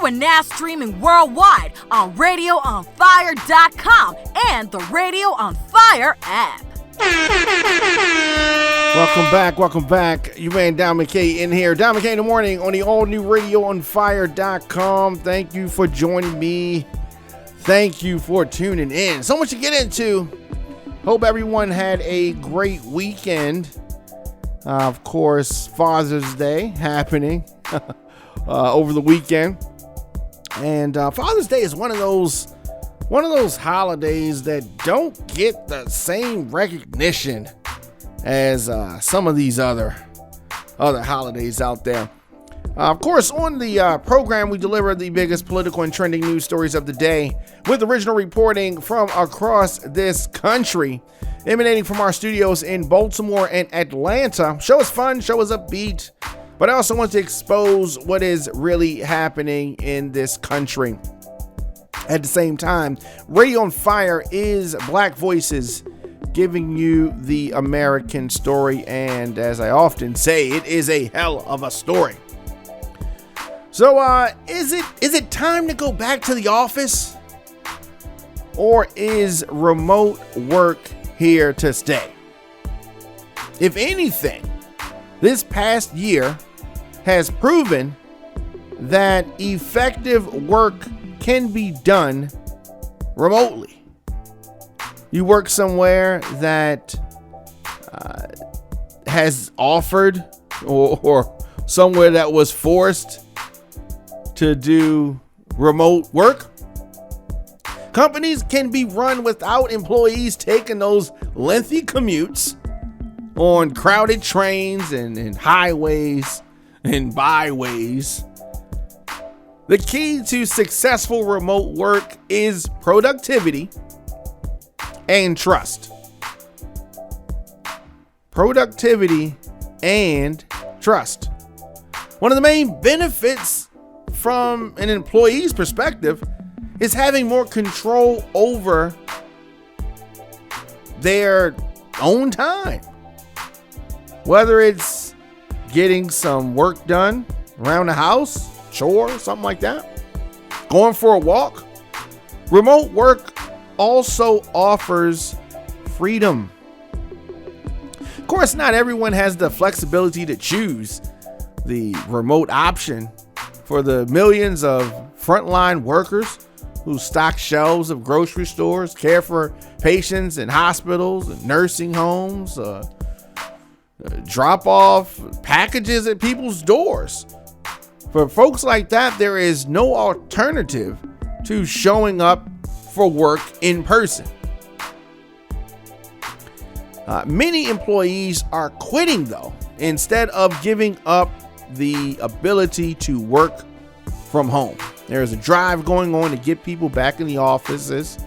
We're now streaming worldwide on RadioOnFire.com and the Radio on Fire app. Welcome back. You man Diamond K in here. Diamond K in the morning on the all-new RadioOnFire.com. Thank you for joining me. Thank you for tuning in. So much to get into. Hope everyone had a great weekend. Of course, Father's Day happening over the weekend. And Father's Day is one of those holidays that don't get the same recognition as some of these other holidays out there. Of course, on the program, we deliver the biggest political and trending news stories of the day with original reporting from across this country, emanating from our studios in Baltimore and Atlanta. Show is fun, show is upbeat, but I also want to expose what is really happening in this country. At the same time, Radio on Fire is Black voices giving you the American story, and as I often say, it is a hell of a story. So, is it time to go back to the office, or is remote work here to stay? If anything, this past year has proven that effective work can be done remotely. You work somewhere that has offered or somewhere that was forced to do remote work. Companies can be run without employees taking those lengthy commutes on crowded trains and highways and byways. The key to successful remote work is productivity and trust. Productivity and trust. One of the main benefits from an employee's perspective is having more control over their own time. Whether it's getting some work done around the house, chore, something like that, going for a walk. Remote work also offers freedom. Of course, not everyone has the flexibility to choose the remote option. For the millions of frontline workers who stock shelves of grocery stores, care for patients in hospitals and nursing homes, drop off packages at people's doors. For folks like that, there is no alternative to showing up for work in person. Many employees are quitting, though, instead of giving up the ability to work from home. There is a drive going on to get people back in the offices,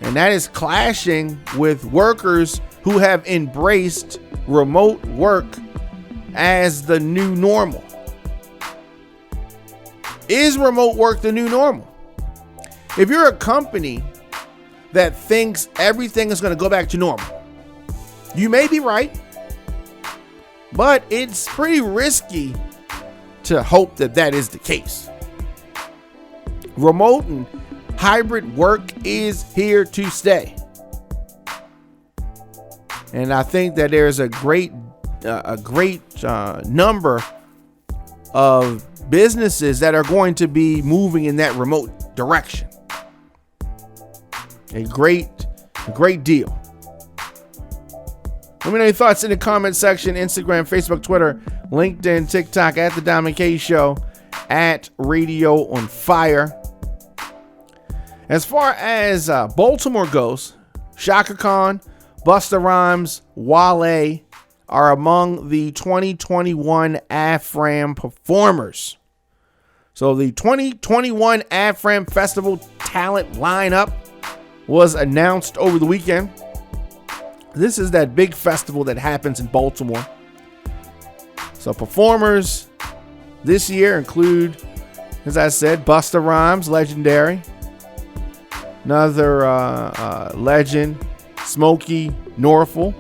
and that is clashing with workers who have embraced remote work as the new normal. Is remote work the new normal? If you're a company that thinks everything is going to go back to normal, you may be right, but it's pretty risky to hope that that is the case. Remote and hybrid work is here to stay. And I think that there's a great number of businesses that are going to be moving in that remote direction. A great deal. Let me know your thoughts in the comment section. Instagram, Facebook, Twitter, LinkedIn, TikTok, at The Diamond K Show, at Radio on Fire. As far as Baltimore goes, Shaka Khan, Busta Rhymes, Wale are among the 2021 AFRAM performers. So the 2021 AFRAM Festival talent lineup was announced over the weekend. This is that big festival that happens in Baltimore. So performers this year include, as I said, Busta Rhymes, legendary. Another legend, Smokey Norfolk.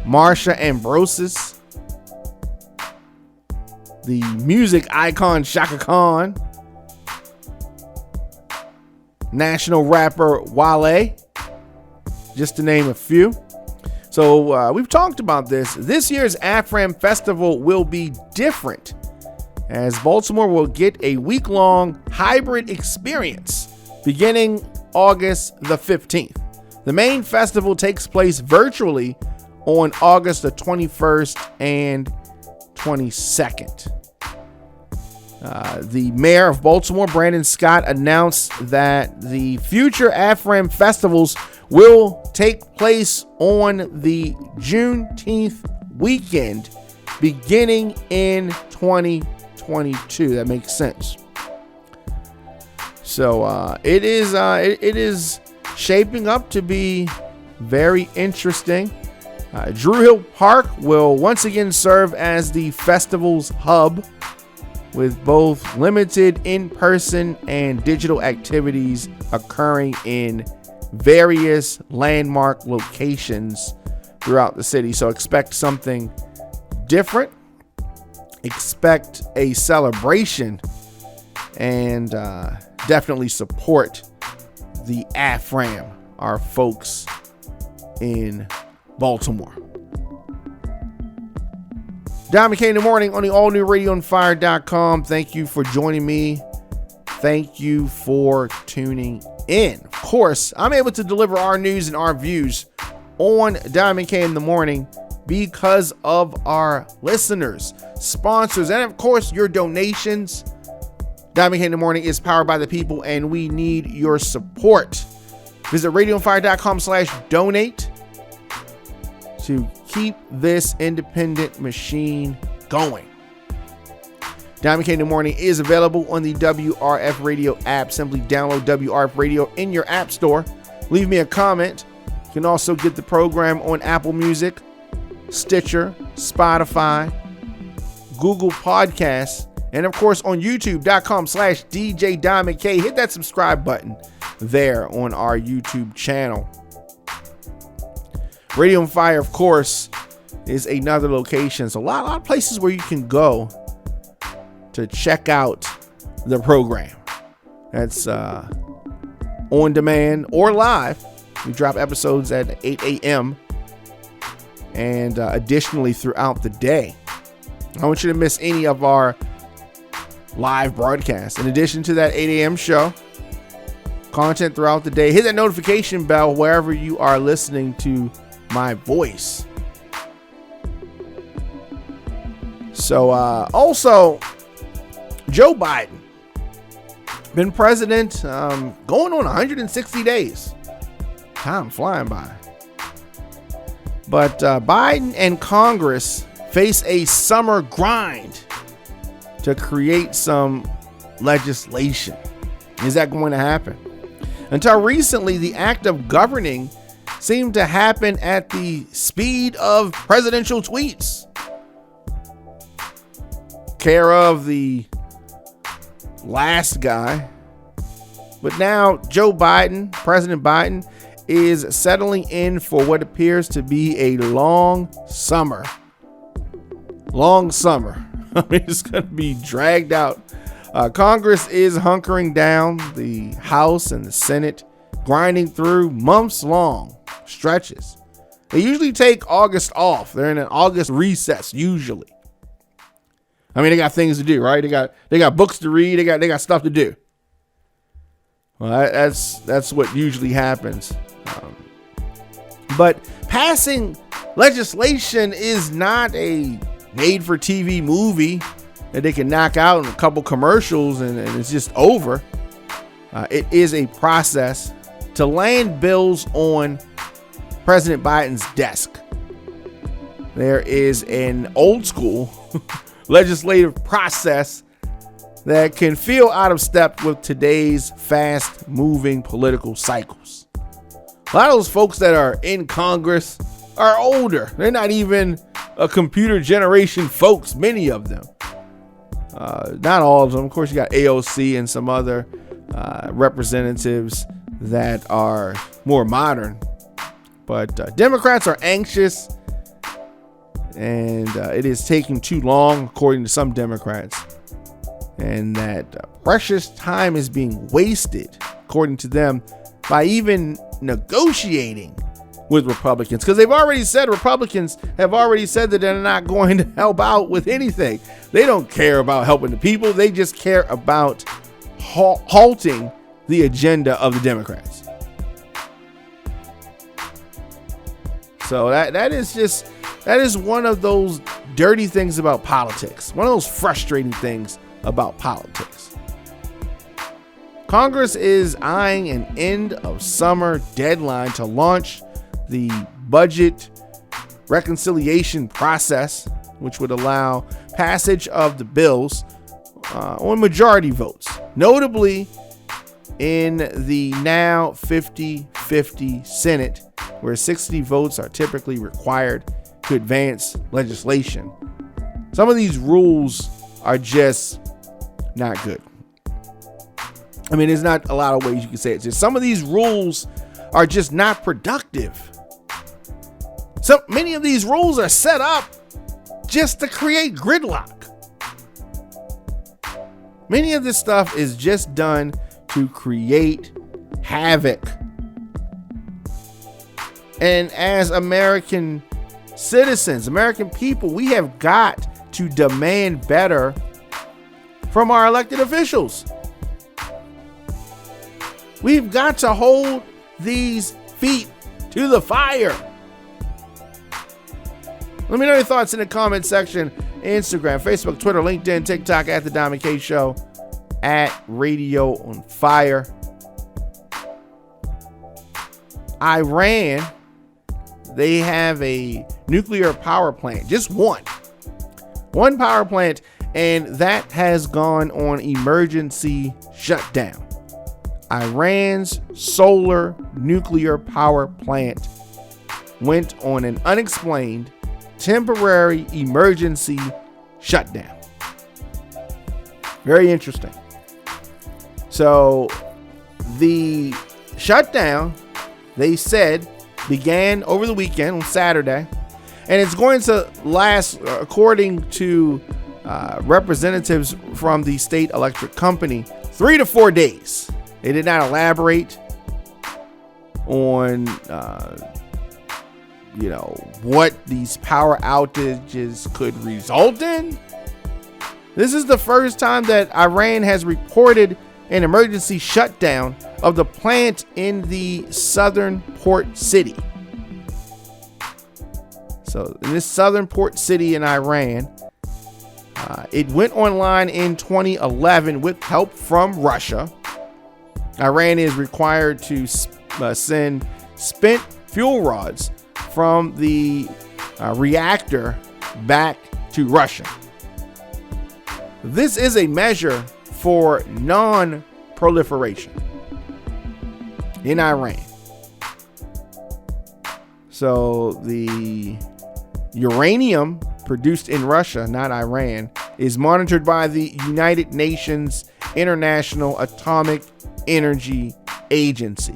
Marsha Ambrosius. The music icon Shaka Khan. national rapper Wale, just to name a few. So we've talked about this. This year's AFRAM Festival will be different, as Baltimore will get a week-long hybrid experience beginning August the 15th. The main festival takes place virtually on August the 21st and 22nd. The mayor of Baltimore, Brandon Scott, announced that the future AFRAM festivals will take place on the Juneteenth weekend beginning in 2022. That makes sense. So it is shaping up to be very interesting. Drew Hill Park will once again serve as the festival's hub, with both limited in-person and digital activities occurring in various landmark locations throughout the city. So expect something different, expect a celebration, and definitely support the AFRAM, our folks in Baltimore. Diamond K in the morning on the all new radioonfire.com. Thank you for joining me. Thank you for tuning in. Of course, I'm able to deliver our news and our views on Diamond K in the morning because of our listeners, sponsors, and of course your donations. Diamond K in the morning is powered by the people, and we need your support. Visit radioonfire.com/donate to keep this independent machine going. Diamond K in the morning is available on the WRF Radio app. Simply download WRF Radio in your app store. Leave me a comment. You can also get the program on Apple Music, Stitcher, Spotify, Google Podcasts, and of course on youtube.com/djdiamondk. Hit that subscribe button there on our YouTube channel. Radio on Fire, of course, is another location. So a lot of places where you can go to check out the program. That's on demand or live. We drop episodes at 8 a.m. and additionally throughout the day. I don't want you to miss any of our live broadcasts. In addition to that 8 a.m. show, content throughout the day. Hit that notification bell wherever you are listening to my voice. So also, Joe Biden, been president going on 160 days. Time flying by. But Biden and Congress face a summer grind to create some legislation. Is that going to happen? Until recently, the act of governing seemed to happen at the speed of presidential tweets. Care of the last guy. But now Joe Biden, President Biden, is settling in for what appears to be a long summer. Long summer. I mean, it's going to be dragged out. Congress is hunkering down. The House and the Senate grinding through months-long stretches. They usually take August off. They're in an August recess usually. I mean, they got things to do, right? They got books to read. They got stuff to do. Well, that's what usually happens. But passing legislation is not a made-for-TV movie that they can knock out in a couple commercials and it's just over. It is a process to land bills on President Biden's desk. There is an old school legislative process that can feel out of step with today's fast moving political cycles. A lot of those folks that are in Congress are older. They're not even a computer generation folks, many of them. Not all of them. Of course, you got AOC and some other representatives that are more modern. But Democrats are anxious, and it is taking too long, according to some Democrats. and that precious time is being wasted, according to them, by even negotiating with Republicans, because Republicans have already said that they're not going to help out with anything. They don't care about helping the people. They just care about halting the agenda of the Democrats. So that is one of those dirty things about politics. One of those frustrating things about politics. Congress is eyeing an end of summer deadline to launch the budget reconciliation process, which would allow passage of the bills on majority votes, notably in the now 50-50 Senate, where 60 votes are typically required to advance legislation. Some of these rules are just not good. I mean, there's not a lot of ways you can say it. Just some of these rules are just not productive. So many of these rules are set up just to create gridlock. Many of this stuff is just done to create havoc. And as American citizens, American people, we have got to demand better from our elected officials. We've got to hold these feet to the fire. Let me know your thoughts in the comment section. Instagram, Facebook, Twitter, LinkedIn, TikTok at The Diamond K Show, at Radio on Fire. Iran, they have a nuclear power plant, just one power plant, and that has gone on emergency shutdown. Iran's solar nuclear power plant went on an unexplained temporary emergency shutdown. Very interesting. So the shutdown, they said, began over the weekend on Saturday, and it's going to last, according to representatives from the state electric company, 3 to 4 days. They did not elaborate on what these power outages could result in. This is the first time that Iran has reported an emergency shutdown of the plant in the southern port city. So in this southern port city in Iran, it went online in 2011 with help from Russia. Iran is required to send spent fuel rods from the reactor back to Russia. This is a measure for non-proliferation in Iran. So the uranium produced in Russia, not Iran, is monitored by the United Nations International Atomic Energy Agency.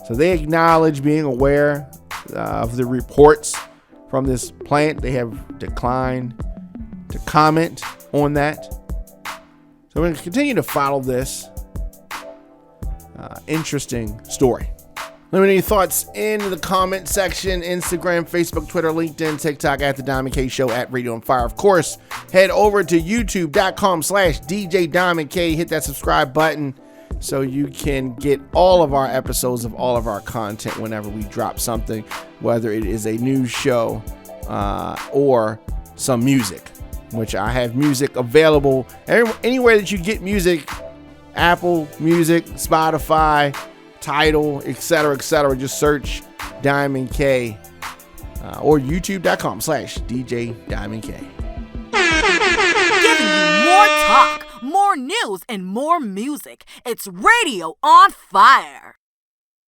So they acknowledge being aware of the reports from this plant. They have declined to comment on that. So we're going to continue to follow this interesting story. Let me know your thoughts in the comment section. Instagram, Facebook, Twitter, LinkedIn, TikTok at The Diamond K Show, at Radio on Fire. Of course, head over to youtube.com/djdiamondk. Hit that subscribe button so you can get all of our episodes of all of our content whenever we drop something, whether it is a news show or some music, which I have music available anywhere that you get music. Apple Music, Spotify, Tidal, etc., etc. Just search Diamond K or youtube.com/djdiamondk. Giving you more talk, more news, and more music. It's Radio on Fire.